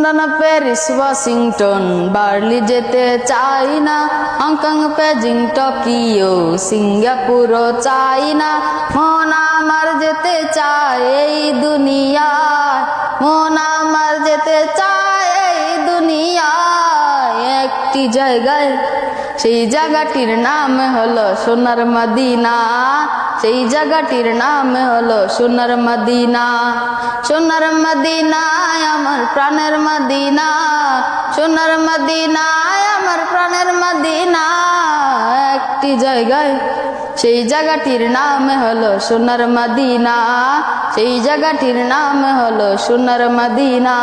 London Paris Washington barley যেতে চাই না, হংকং বেজিং টোকিও সিঙ্গাপুরও চাই না। মন আমার যেতে চায় এই দুনিয়ায়, মন আমার যেতে চায় এই দুনিয়ায় একটি জায়গায়, সেই জায়গাটির নাম হলো সোনার মদিনা, সেই জায়গাটির নাম হলো সোনার মদিনা। সোনার মদিনায় আমার প্রাণের মদিনা, সোনার মদিনায় আমার প্রাণের মদিনা একটি জায়গায়, সেই জায়গাটির নাম হলো সোনার মদিনা, সেই জায়গাটির নাম হলো সোনার মদিনা।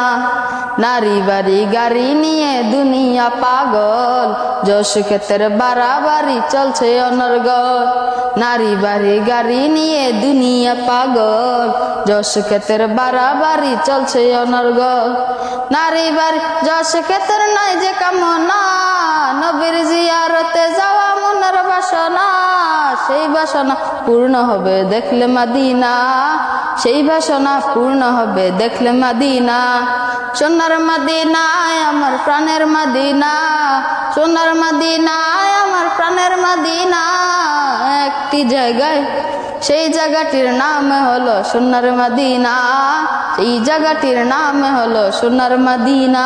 নারী বাড়ি গাড়ি নিয়ে দুনিয়া পাগল, যশ ক্ষেতের বাড়াবাড়ি চলছে অনর্গল। নারী বাড়ি গাড়ি নিয়ে দুনিয়া পাগল, যশ ক্ষেতের বাড়াবাড়ি চলছে অনর্গল। নারী বাড়ি যশ ক্ষেতের নাই যে কামনা, নবীর জিয়ারতে যাওয়া মনের বাসনা, সেই বাসনা পূর্ণ হবে দেখলে মদিনা, সেই বাসনা পূর্ণ হবে দেখলে মদিনা। সোনার মদিনায় আমার প্রাণের মদিনা, সোনার মদিনায় আমার প্রাণের মদিনা একটি জায়গায়, সেই জায়গাটির নাম হলো সোনার মদিনা, সেই জায়গাটির নাম হলো সোনার মদিনা।